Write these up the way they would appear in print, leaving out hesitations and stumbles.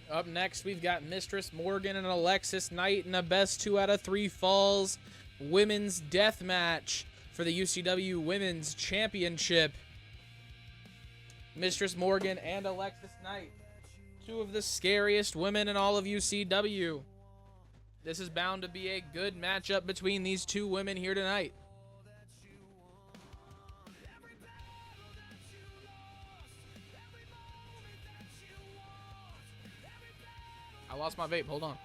Up next, we've got Mistress Morgan and Alexis Knight in a best 2 out of 3 falls women's death match for the UCW Women's Championship. Mistress Morgan and Alexis Knight, two of the scariest women in all of UCW. This is bound to be a good matchup between these two women here tonight. I lost my vape, hold on.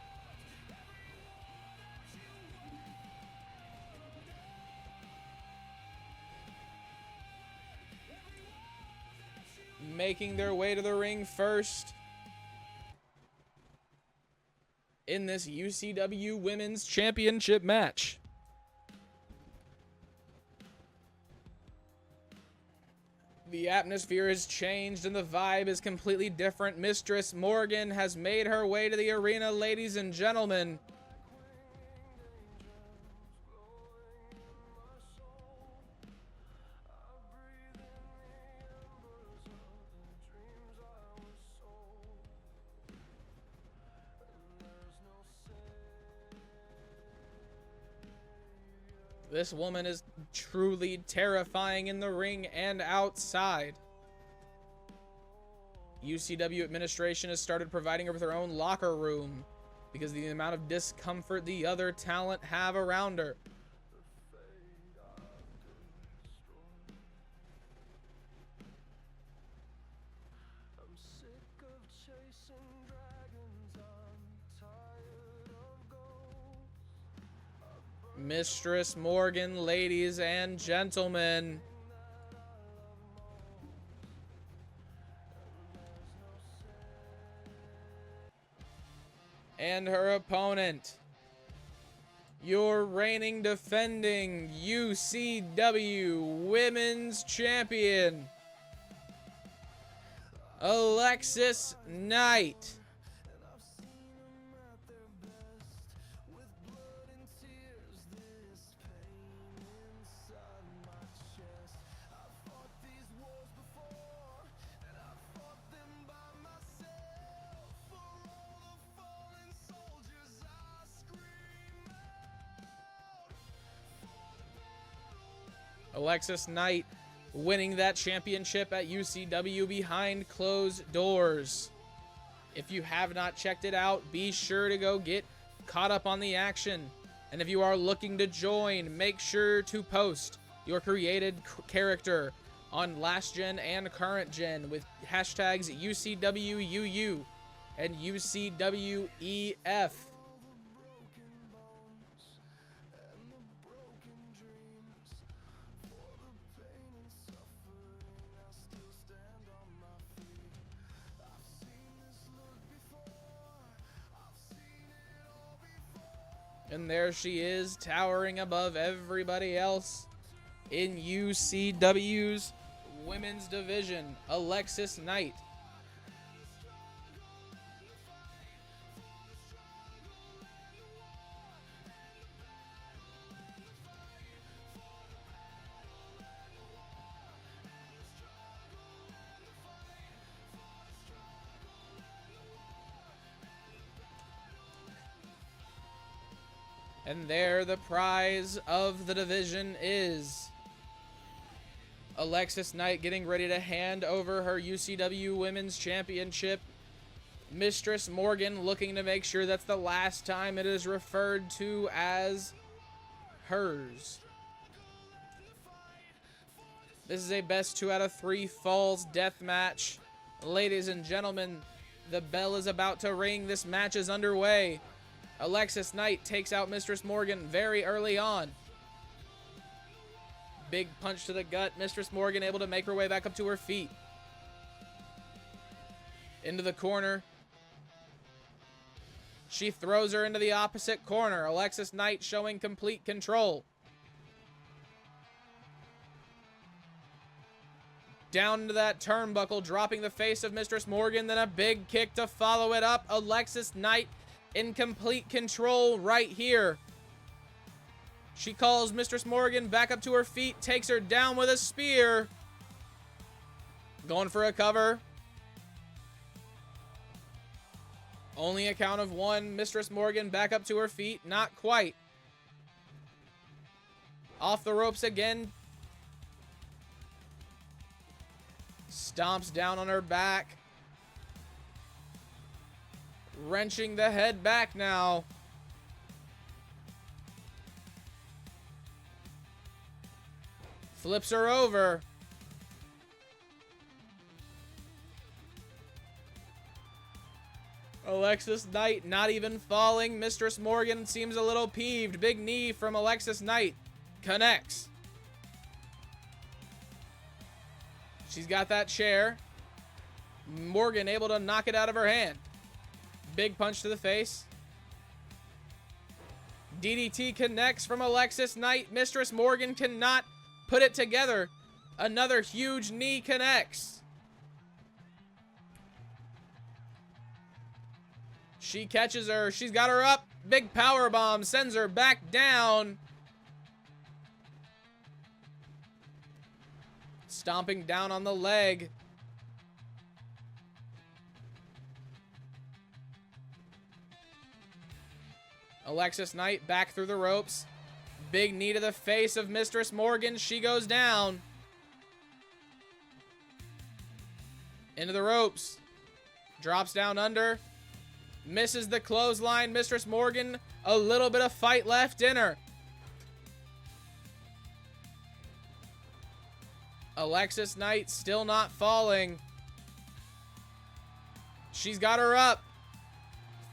Making their way to the ring first in this UCW Women's Championship match. The atmosphere has changed and the vibe is completely different. Mistress Morgan has made her way to the arena, ladies and gentlemen. This woman is truly terrifying in the ring and outside. UCW administration has started providing her with her own locker room because of the amount of discomfort the other talent have around her. Mistress Morgan, ladies and gentlemen. And her opponent, your reigning defending UCW Women's Champion, Alexis Knight. Alexis Knight winning that championship at UCW behind closed doors. If you have not checked it out, be sure to go get caught up on the action. And if you are looking to join, make sure to post your created character on last gen and current gen with hashtags UCWUU and UCWEF. And there she is, towering above everybody else in UCW's women's division, Alexis Knight. And there the prize of the division is Alexis Knight getting ready to hand over her UCW Women's Championship. Mistress Morgan looking to make sure that's the last time it is referred to as hers. This is a best 2 out of 3 falls death match. Ladies and gentlemen, the bell is about to ring. This match is underway. Alexis Knight takes out Mistress Morgan very early on. Big punch to the gut. Mistress Morgan able to make her way back up to her feet. Into the corner. She throws her into the opposite corner. Alexis Knight showing complete control. Down into that turnbuckle, dropping the face of Mistress Morgan, then a big kick to follow it up. Alexis Knight in complete control right here. She calls Mistress Morgan back up to her feet, takes her down with a spear. Going for a cover. Only a count of one. Mistress Morgan back up to her feet. Not quite. Off the ropes again. Stomps down on her back. Wrenching the head back now. Flips her over. Alexis Knight not even falling. Mistress Morgan seems a little peeved. Big knee from Alexis Knight. Connects. She's got that chair. Morgan able to knock it out of her hand. Big punch to the face. DDT connects from Alexis Knight. Mistress Morgan cannot put it together. Another huge knee connects. She catches her. She's got her up. Big power bomb sends her back down. Stomping down on the leg. Alexis Knight back through the ropes. Big knee to the face of Mistress Morgan. She goes down. Into the ropes. Drops down under. Misses the clothesline. Mistress Morgan, a little bit of fight left in her. Alexis Knight still not falling. She's got her up.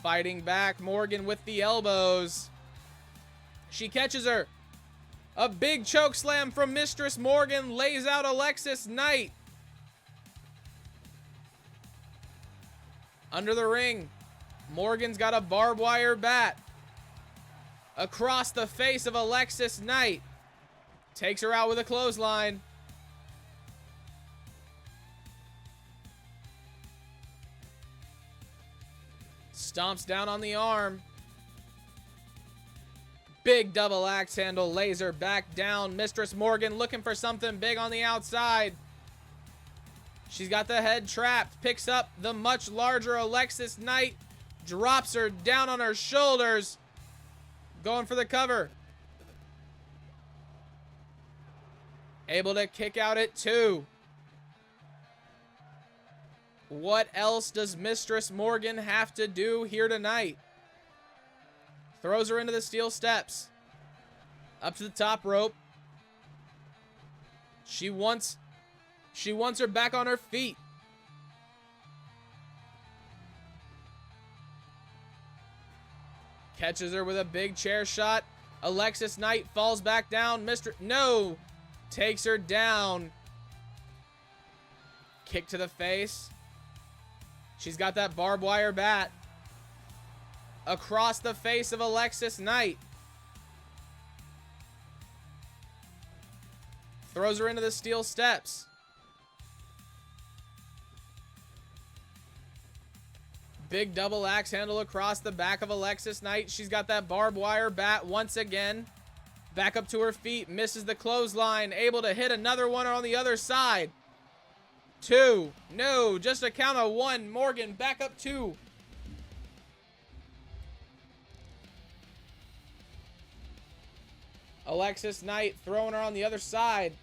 Fighting back. Morgan with the elbows. She catches her. A big choke slam from Mistress Morgan lays out Alexis Knight. Under the ring. Morgan's got a barbed wire bat. Across the face of Alexis Knight. Takes her out with a clothesline. Stomps down on the arm. Big double axe handle lays her back down. Mistress Morgan looking for something big on the outside. She's got the head trapped. Picks up the much larger Alexis Knight. Drops her down on her shoulders. Going for the cover. Able to kick out at 2. What else does Mistress Morgan have to do here tonight? Throws her into the steel steps. Up to the top rope. She wants her back on her feet. Catches her with a big chair shot. Alexis Knight falls back down. No! Takes her down. Kick to the face. She's got that barbed wire bat. Across the face of Alexis Knight. Throws her into the steel steps. Big double axe handle across the back of Alexis Knight. She's got that barbed wire bat once again. Back up to her feet. Misses the clothesline. Able to hit another one on the other side. 2. No, just a count of 1. Morgan back up 2. Alexis Knight throwing her on the other side.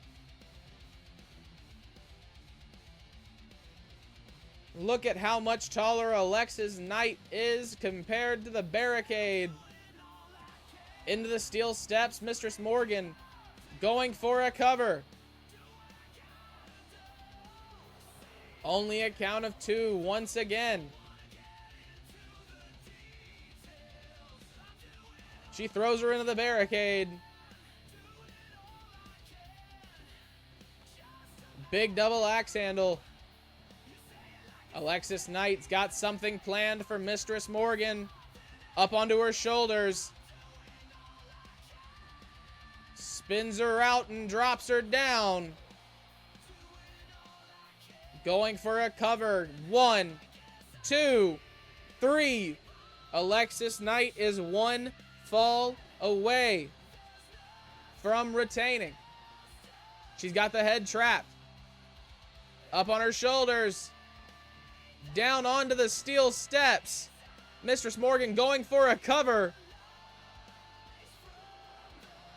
Look at how much taller Alexis Knight is compared to the barricade. Into the steel steps, Mistress Morgan going for a cover. Only a count of 2 once again. She throws her into the barricade. Big double axe handle. Alexis Knight's got something planned for Mistress Morgan. Up onto her shoulders. Spins her out and drops her down. Going for a cover. 1, 2, 3. Alexis Knight is 1 fall away from retaining. She's got the head trapped. Up on her shoulders. Down onto the steel steps. Mistress Morgan going for a cover.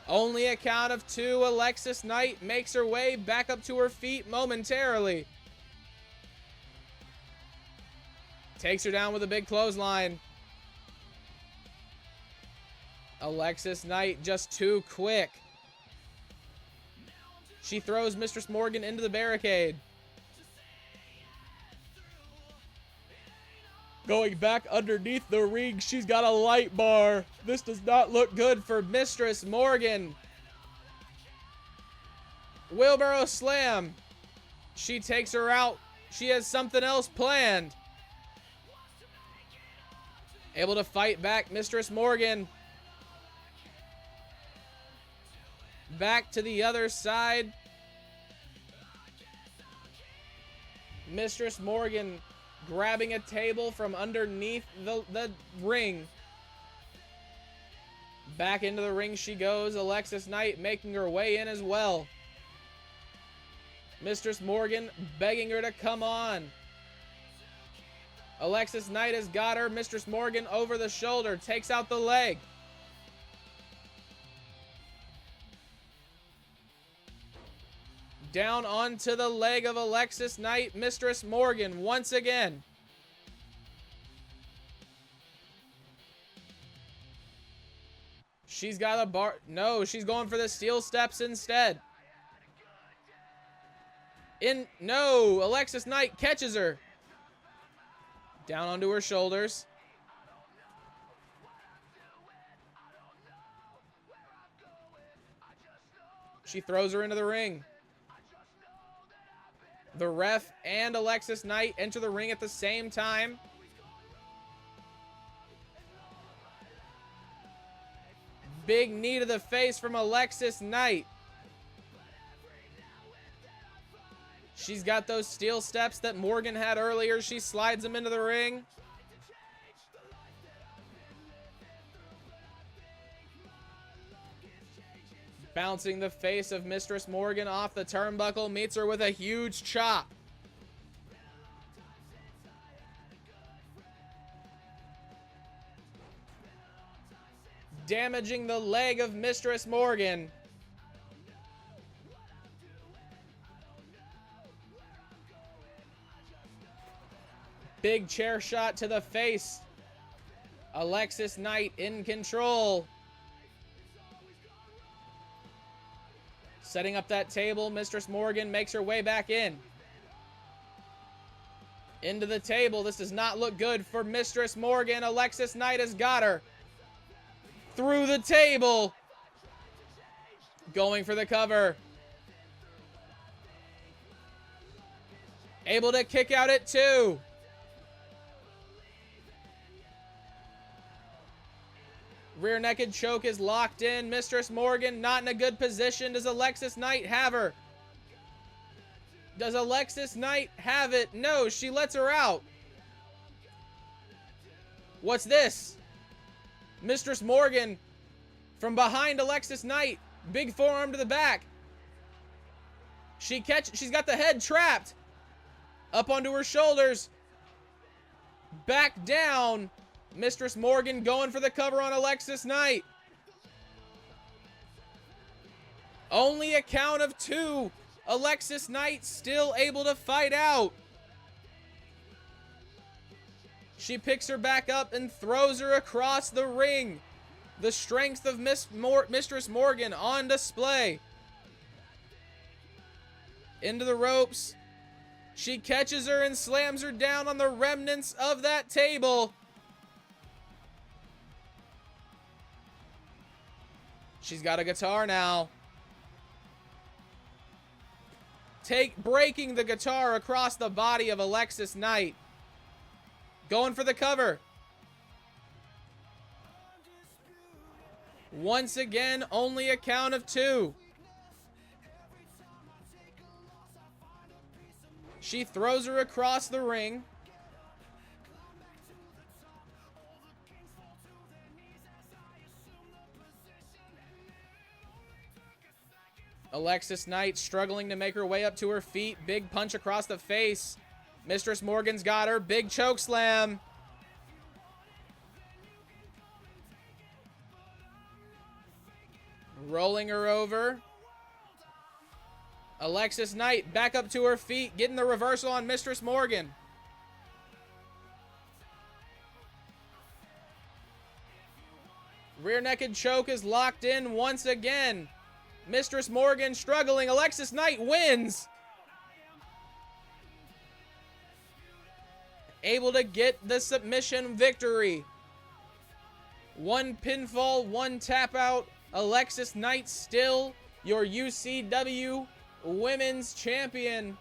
Only a count of 2. Alexis Knight makes her way back up to her feet momentarily. Takes her down with a big clothesline. Alexis Knight just too quick. She throws Mistress Morgan into the barricade. Going back underneath the ring, she's got a light bar. This does not look good for Mistress Morgan. Wheelbarrow slam. She takes her out. She has something else planned. Able to fight back, Mistress Morgan. Back to the other side. Mistress Morgan grabbing a table from underneath the ring. Back into the ring she goes. Alexis Knight making her way in as well. Mistress Morgan begging her to come on. Alexis Knight has got her. Mistress Morgan over the shoulder. Takes out the leg. Down onto the leg of Alexis Knight. Mistress Morgan once again. She's got a bar. No, she's going for the steel steps instead. No, Alexis Knight catches her. Down onto her shoulders. She throws her into the ring. The ref and Alexis Knight enter the ring at the same time. Big knee to the face from Alexis Knight. She's got those steel steps that Morgan had earlier. She slides them into the ring. Bouncing the face of Mistress Morgan off the turnbuckle. Meets her with a huge chop. Damaging the leg of Mistress Morgan. Big chair shot to the face. Alexis Knight in control. Setting up that table. Mistress Morgan makes her way back in. Into the table. This does not look good for Mistress Morgan. Alexis Knight has got her. Through the table. Going for the cover. Able to kick out at 2. Rear naked choke is locked in. Mistress Morgan not in a good position. Does Alexis Knight have her? Does Alexis Knight have it? No, she lets her out. What's this? Mistress Morgan from behind Alexis Knight. Big forearm to the back. She's got the head trapped. Up onto her shoulders. Back down. Mistress Morgan going for the cover on Alexis Knight. Only a count of 2. Alexis Knight still able to fight out. She picks her back up and throws her across the ring. The strength of Mistress Morgan on display. Into the ropes. She catches her and slams her down on the remnants of that table. She's got a guitar now. Breaking the guitar across the body of Alexis Knight. Going for the cover. Once again, only a count of 2. She throws her across the ring. Alexis Knight struggling to make her way up to her feet. Big punch across the face. Mistress Morgan's got her. Big choke slam. rolling her over. Alexis Knight back up to her feet, getting the reversal on Mistress Morgan. Rear naked choke is locked in once again. Mistress Morgan struggling. Alexis Knight wins. Able to get the submission victory. 1 pinfall, 1 tap out. Alexis Knight still your UCW Women's Champion.